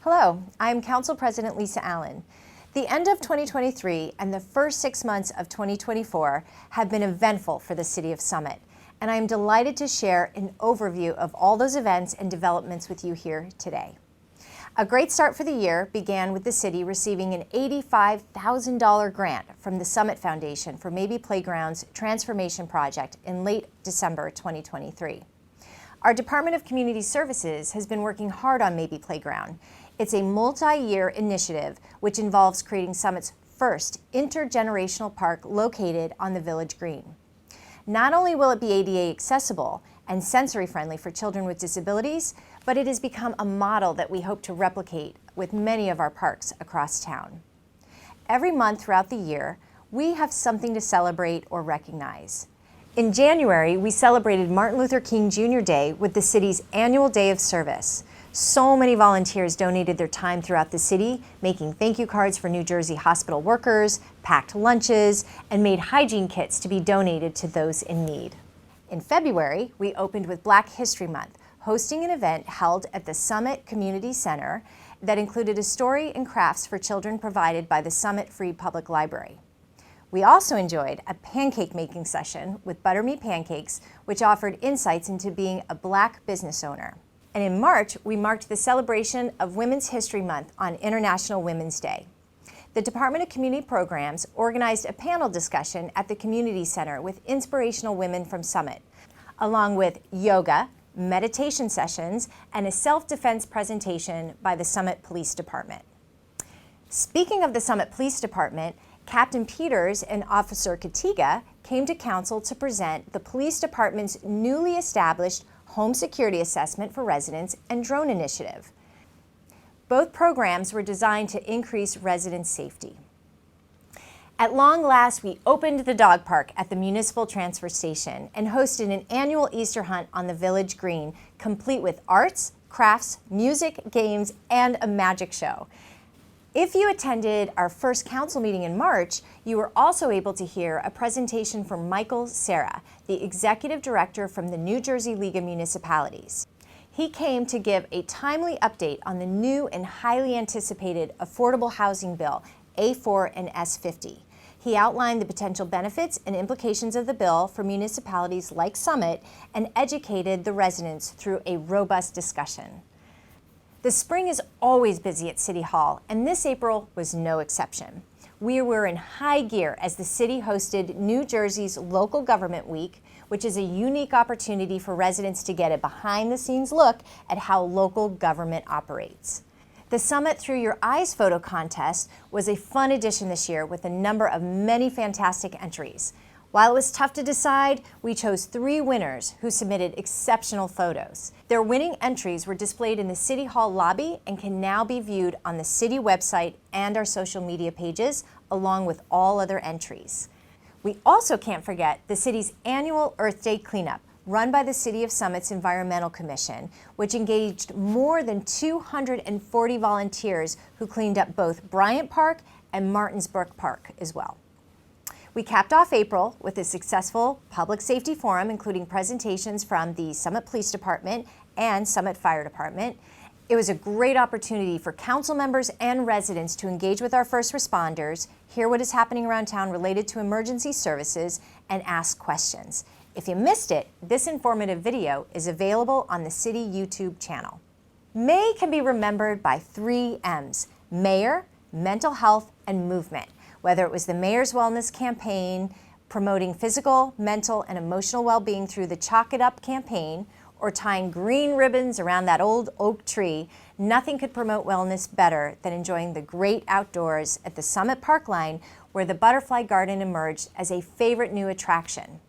Hello, I'm Council President Lisa Allen. The end of 2023 and the first 6 months of 2024 have been eventful for the City of Summit, and I am delighted to share an overview of all those events and developments with you here today. A great start for the year began with the city receiving an $85,000 grant from the Summit Foundation for Maybe Playground's transformation project in late December 2023. Our Department of Community Services has been working hard on Maybe Playground. It's a multi-year initiative which involves creating Summit's first intergenerational park located on the Village Green. Not only will it be ADA accessible and sensory friendly for children with disabilities, but it has become a model that we hope to replicate with many of our parks across town. Every month throughout the year, we have something to celebrate or recognize. In January, we celebrated Martin Luther King Jr. Day with the city's annual Day of Service. So many volunteers donated their time throughout the city, making thank you cards for New Jersey hospital workers, packed lunches, and made hygiene kits to be donated to those in need. In February, we opened with Black History Month, hosting an event held at the Summit Community Center that included a story and crafts for children provided by the Summit Free Public Library. We also enjoyed a pancake making session with Buttermeat Pancakes, which offered insights into being a Black business owner. And in March, we marked the celebration of Women's History Month on International Women's Day. The Department of Community Programs organized a panel discussion at the Community Center with inspirational women from Summit, along with yoga, meditation sessions, and a self-defense presentation by the Summit Police Department. Speaking of the Summit Police Department, Captain Peters and Officer Katiga came to Council to present the Police Department's newly established Home Security Assessment for Residents and Drone Initiative. Both programs were designed to increase resident safety. At long last, we opened the dog park at the Municipal Transfer Station and hosted an annual Easter hunt on the Village Green, complete with arts, crafts, music, games, and a magic show. If you attended our first council meeting in March, you were also able to hear a presentation from Michael Serra, the executive director from the New Jersey League of Municipalities. He came to give a timely update on the new and highly anticipated Affordable Housing Bill, A4 and S50. He outlined the potential benefits and implications of the bill for municipalities like Summit and educated the residents through a robust discussion. The spring is always busy at City Hall, and this April was no exception. We were in high gear as the city hosted New Jersey's Local Government Week, which is a unique opportunity for residents to get a behind-the-scenes look at how local government operates. The Summit Through Your Eyes photo contest was a fun addition this year with a number of many fantastic entries. While it was tough to decide, we chose 3 winners who submitted exceptional photos. Their winning entries were displayed in the City Hall lobby and can now be viewed on the city website and our social media pages, along with all other entries. We also can't forget the city's annual Earth Day cleanup, run by the City of Summit's Environmental Commission, which engaged more than 240 volunteers who cleaned up both Bryant Park and Martinsbrook Park as well. We capped off April with a successful public safety forum, including presentations from the Summit Police Department and Summit Fire Department. It was a great opportunity for council members and residents to engage with our first responders, hear what is happening around town related to emergency services, and ask questions. If you missed it, this informative video is available on the city YouTube channel. May can be remembered by 3 M's: mayor, mental health, and movement. Whether it was the Mayor's Wellness Campaign, promoting physical, mental, and emotional well-being through the Chalk It Up campaign, or tying green ribbons around that old oak tree, nothing could promote wellness better than enjoying the great outdoors at the Summit Park line, where the Butterfly Garden emerged as a favorite new attraction.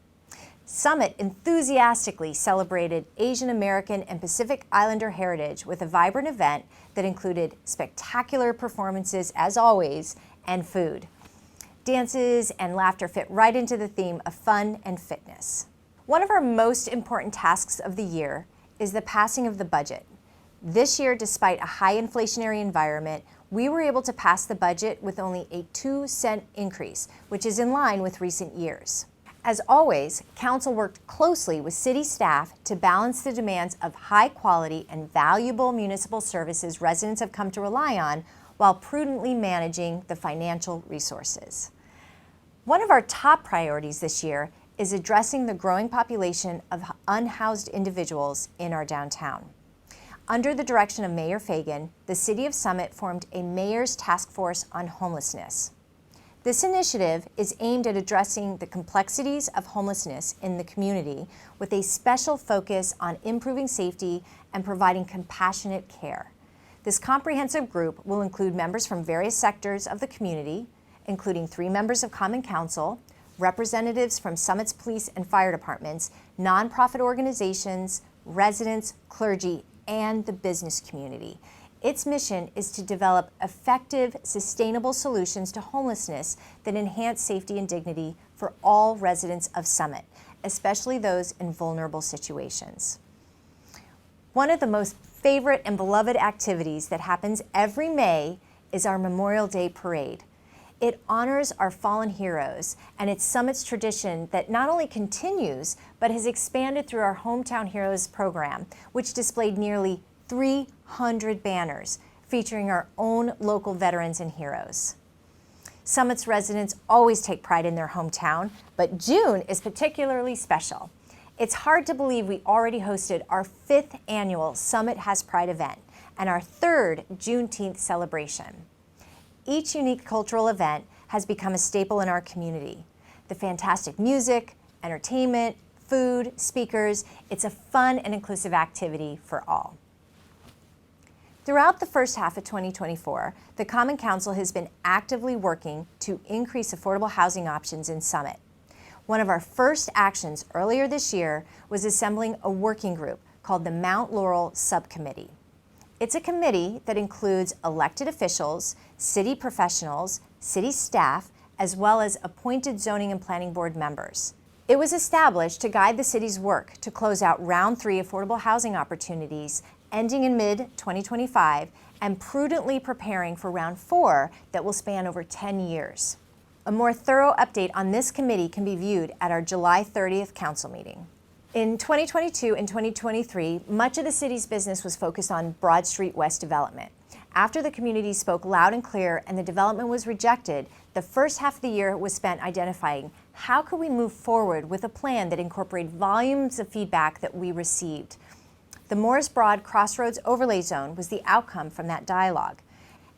Summit enthusiastically celebrated Asian American and Pacific Islander heritage with a vibrant event that included spectacular performances, as always, and food. Dances and laughter fit right into the theme of fun and fitness. One of our most important tasks of the year is the passing of the budget. This year, despite a high inflationary environment, we were able to pass the budget with only a 2-cent increase, which is in line with recent years. As always, Council worked closely with City staff to balance the demands of high-quality and valuable municipal services residents have come to rely on while prudently managing the financial resources. One of our top priorities this year is addressing the growing population of unhoused individuals in our downtown. Under the direction of Mayor Fagan, the City of Summit formed a Mayor's Task Force on Homelessness. This initiative is aimed at addressing the complexities of homelessness in the community with a special focus on improving safety and providing compassionate care. This comprehensive group will include members from various sectors of the community, including 3 members of Common Council, representatives from Summit's police and fire departments, nonprofit organizations, residents, clergy, and the business community. Its mission is to develop effective, sustainable solutions to homelessness that enhance safety and dignity for all residents of Summit, especially those in vulnerable situations. One of the most favorite and beloved activities that happens every May is our Memorial Day Parade. It honors our fallen heroes, and it's Summit's tradition that not only continues, but has expanded through our Hometown Heroes program, which displayed nearly 300 banners featuring our own local veterans and heroes. Summit's residents always take pride in their hometown, but June is particularly special. It's hard to believe we already hosted our 5th annual Summit Has Pride event and our 3rd Juneteenth celebration. Each unique cultural event has become a staple in our community. The fantastic music, entertainment, food, speakers, it's a fun and inclusive activity for all. Throughout the first half of 2024, the Common Council has been actively working to increase affordable housing options in Summit. One of our first actions earlier this year was assembling a working group called the Mount Laurel Subcommittee. It's a committee that includes elected officials, city professionals, city staff, as well as appointed zoning and planning board members. It was established to guide the city's work to close out round 3 affordable housing opportunities ending in mid-2025 and prudently preparing for round 4 that will span over 10 years. A more thorough update on this committee can be viewed at our July 30th council meeting. In 2022 and 2023, much of the city's business was focused on Broad Street West development. After the community spoke loud and clear and the development was rejected, the first half of the year was spent identifying how could we move forward with a plan that incorporated volumes of feedback that we received. The Morris Broad Crossroads Overlay Zone was the outcome from that dialogue.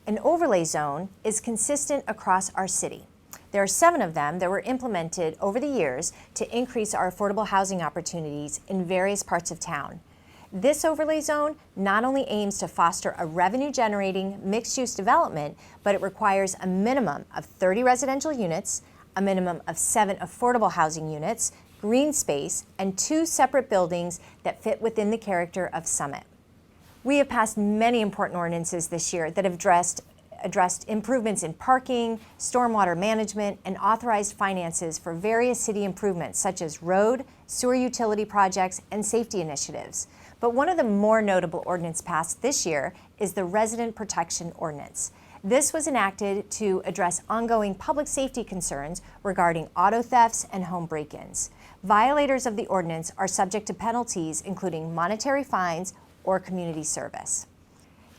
An overlay zone is consistent across our city. There are 7 of them that were implemented over the years to increase our affordable housing opportunities in various parts of town. This overlay zone not only aims to foster a revenue-generating mixed-use development, but it requires a minimum of 30 residential units, a minimum of 7 affordable housing units, green space, and 2 separate buildings that fit within the character of Summit. We have passed many important ordinances this year that have addressed improvements in parking, stormwater management, and authorized finances for various city improvements such as road, sewer utility projects, and safety initiatives. But one of the more notable ordinances passed this year is the Resident Protection Ordinance. This was enacted to address ongoing public safety concerns regarding auto thefts and home break-ins. Violators of the ordinance are subject to penalties including monetary fines or community service.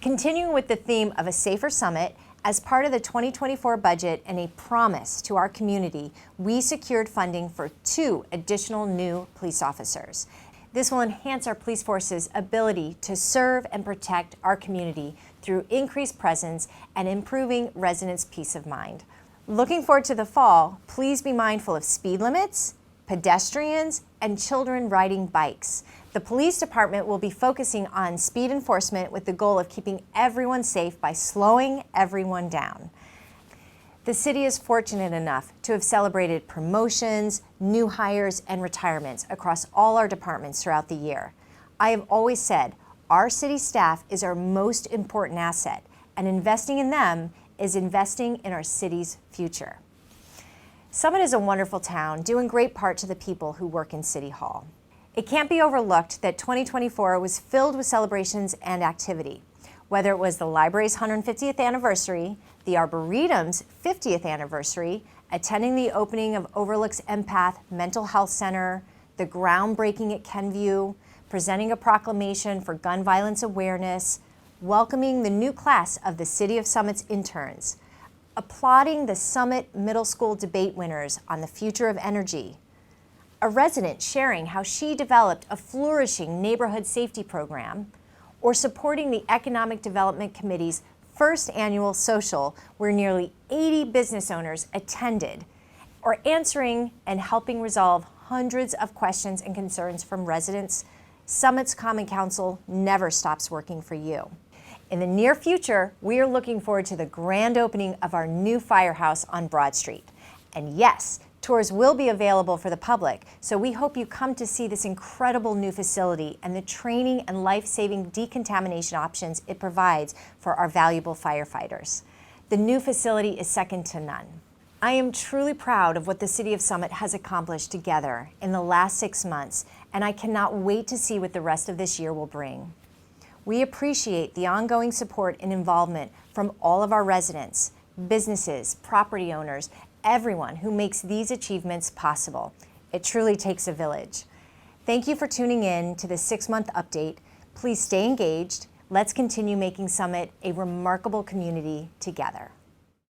Continuing with the theme of a safer Summit, as part of the 2024 budget and a promise to our community, we secured funding for 2 additional new police officers. This will enhance our police force's ability to serve and protect our community through increased presence and improving residents' peace of mind. Looking forward to the fall, please be mindful of speed limits, pedestrians, and children riding bikes. The police department will be focusing on speed enforcement with the goal of keeping everyone safe by slowing everyone down. The city is fortunate enough to have celebrated promotions, new hires, and retirements across all our departments throughout the year. I have always said our city staff is our most important asset, and investing in them is investing in our city's future. Summit is a wonderful town, due in great part to the people who work in City Hall. It can't be overlooked that 2024 was filled with celebrations and activity. Whether it was the library's 150th anniversary, the Arboretum's 50th anniversary, attending the opening of Overlook's Empath Mental Health Center, the groundbreaking at Kenview, presenting a proclamation for gun violence awareness, welcoming the new class of the City of Summit's interns, applauding the Summit Middle School debate winners on the future of energy, a resident sharing how she developed a flourishing neighborhood safety program, or supporting the Economic Development Committee's first annual social where nearly 80 business owners attended, or answering and helping resolve hundreds of questions and concerns from residents, Summit's Common Council never stops working for you. In the near future, we are looking forward to the grand opening of our new firehouse on Broad Street. And yes, tours will be available for the public, so we hope you come to see this incredible new facility and the training and life-saving decontamination options it provides for our valuable firefighters. The new facility is second to none. I am truly proud of what the City of Summit has accomplished together in the last 6 months, and I cannot wait to see what the rest of this year will bring. We appreciate the ongoing support and involvement from all of our residents, businesses, property owners, everyone who makes these achievements possible. It truly takes a village. Thank you for tuning in to the 6-month update. Please stay engaged. Let's continue making Summit a remarkable community together.